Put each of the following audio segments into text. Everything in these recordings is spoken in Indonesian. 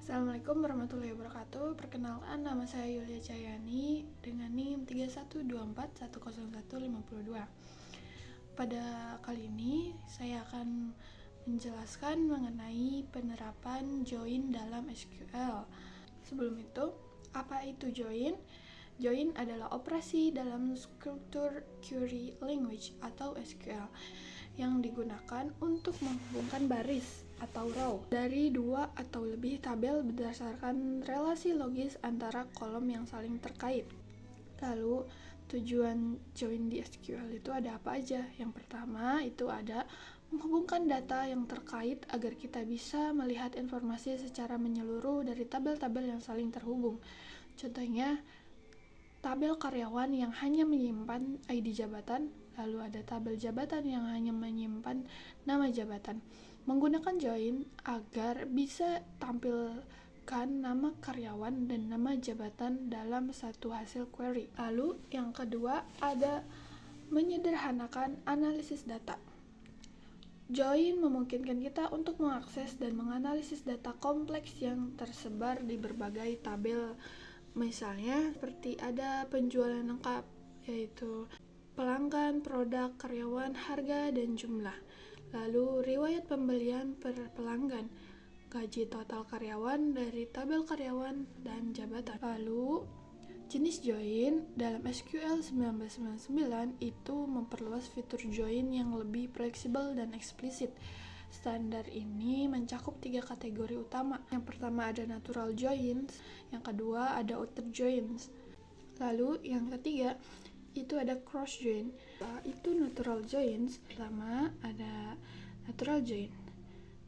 Assalamualaikum warahmatullahi wabarakatuh. Perkenalkan, nama saya Yulia Cayani dengan NIM 3124100152. Pada kali ini saya akan menjelaskan mengenai penerapan join dalam SQL. Sebelum itu, apa itu join? Join adalah operasi dalam Structured Query Language atau SQL yang digunakan untuk menghubungkan baris atau row dari dua atau lebih tabel berdasarkan relasi logis antara kolom yang saling terkait. Lalu, tujuan join di SQL itu ada apa aja? Yang pertama itu ada menghubungkan data yang terkait agar kita bisa melihat informasi secara menyeluruh dari tabel-tabel yang saling terhubung. Contohnya, tabel karyawan yang hanya menyimpan ID jabatan, lalu ada tabel jabatan yang hanya menyimpan nama jabatan. Menggunakan join agar bisa tampilkan nama karyawan dan nama jabatan dalam satu hasil query. Lalu yang kedua ada menyederhanakan analisis data. Join memungkinkan kita untuk mengakses dan menganalisis data kompleks yang tersebar di berbagai tabel. Misalnya seperti ada penjualan lengkap, yaitu pelanggan, produk, karyawan, harga, dan jumlah. Lalu riwayat pembelian per pelanggan, gaji total karyawan dari tabel karyawan dan jabatan. Lalu jenis join dalam SQL 1999 itu memperluas fitur join yang lebih fleksibel dan eksplisit. Standar ini mencakup 3 kategori utama. Yang pertama ada natural joins, yang kedua ada outer joins. Lalu yang ketiga itu ada cross join. Itu natural joins. Pertama ada natural join.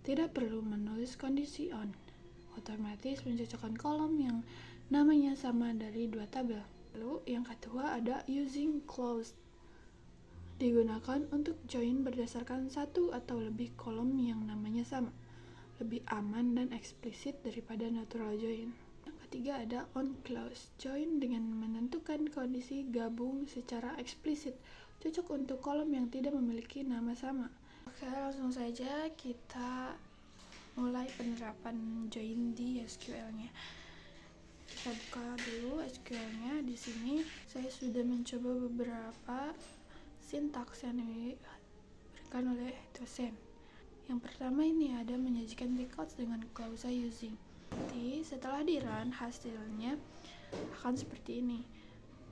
Tidak perlu menulis kondisi on. Otomatis mencocokkan kolom yang namanya sama dari dua tabel. Lalu yang kedua ada using clause. Digunakan untuk join berdasarkan satu atau lebih kolom yang namanya sama. Lebih aman dan eksplisit daripada natural join. Ketiga ada on clause, join dengan menentukan kondisi gabung secara eksplisit, cocok untuk kolom yang tidak memiliki nama sama. Oke, langsung saja kita mulai penerapan join di SQL-nya. Kita buka dulu SQL-nya. Di sini saya sudah mencoba beberapa sintaks yang diberikan oleh dosen. Yang pertama ini ada menyajikan records dengan klausa using. Nanti setelah di run hasilnya akan seperti ini.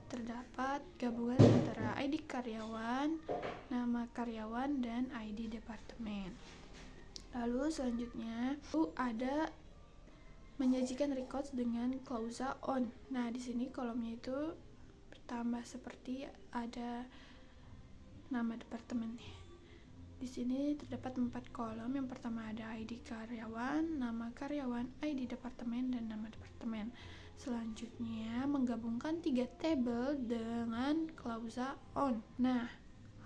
Terdapat gabungan antara ID karyawan, nama karyawan, dan ID departemen. Lalu selanjutnya ada menyajikan records dengan klausa on. Nah, di sini kolomnya itu bertambah seperti ada nama departemennya. Di sini terdapat 4 kolom. Yang pertama ada ID karyawan, nama karyawan, ID departemen, dan nama departemen. Selanjutnya menggabungkan 3 tabel dengan klausa on. Nah,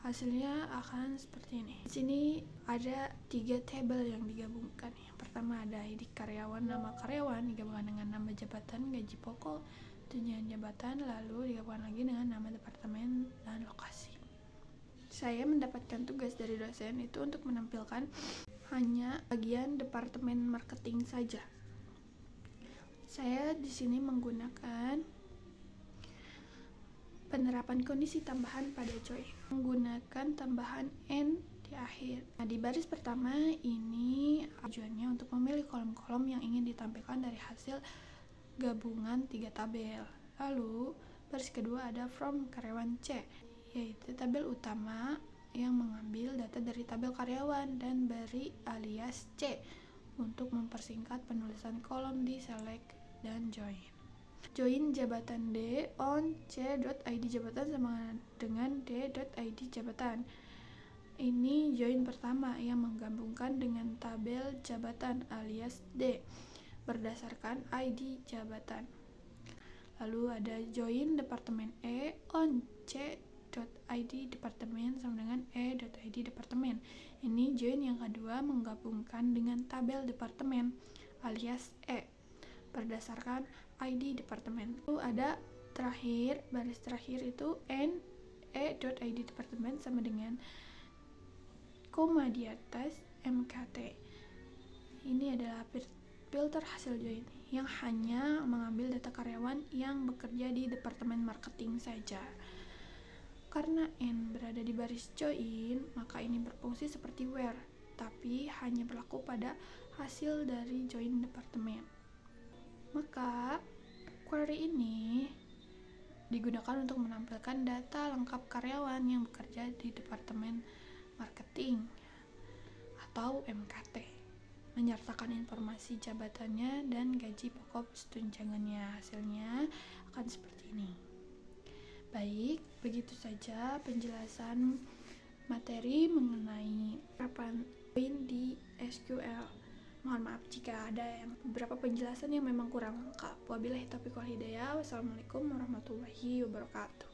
hasilnya akan seperti ini. Di sini ada 3 tabel yang digabungkan. Yang pertama ada ID karyawan, nama karyawan digabungkan dengan nama jabatan, gaji pokok, tunjangan jabatan, lalu digabungkan lagi dengan nama departemen dan lokasi. Saya mendapatkan tugas dari dosen itu untuk menampilkan hanya bagian departemen marketing saja. Saya di sini menggunakan penerapan kondisi tambahan pada join, menggunakan tambahan and di akhir. Nah, di baris pertama ini tujuannya untuk memilih kolom-kolom yang ingin ditampilkan dari hasil gabungan 3 tabel. Lalu baris kedua ada from karyawan C, yaitu tabel utama yang mengambil data dari tabel karyawan dan beri alias C untuk mempersingkat penulisan kolom di select dan join. Join jabatan D on C.id jabatan sama dengan D.id jabatan. Ini join pertama yang menggabungkan dengan tabel jabatan alias D berdasarkan ID jabatan. Lalu ada join departemen E on C.id departemen sama dengan E.id departemen. Ini join yang kedua menggabungkan dengan tabel departemen alias E berdasarkan ID departemen. Lalu ada terakhir, baris terakhir itu N E.id departemen sama dengan koma di atas MKT. Ini adalah filter hasil join yang hanya mengambil data karyawan yang bekerja di departemen marketing saja. Karena N berada di baris join, maka ini berfungsi seperti where, tapi hanya berlaku pada hasil dari join departemen. Maka query ini digunakan untuk menampilkan data lengkap karyawan yang bekerja di departemen marketing atau MKT, menyertakan informasi jabatannya dan gaji pokok tunjangannya. Hasilnya akan seperti ini. Baik, begitu saja penjelasan materi mengenai penerapan join di SQL. Mohon maaf jika ada beberapa penjelasan yang memang kurang lengkap. Wabillahi taufiq wal hidayah. Wassalamualaikum warahmatullahi wabarakatuh.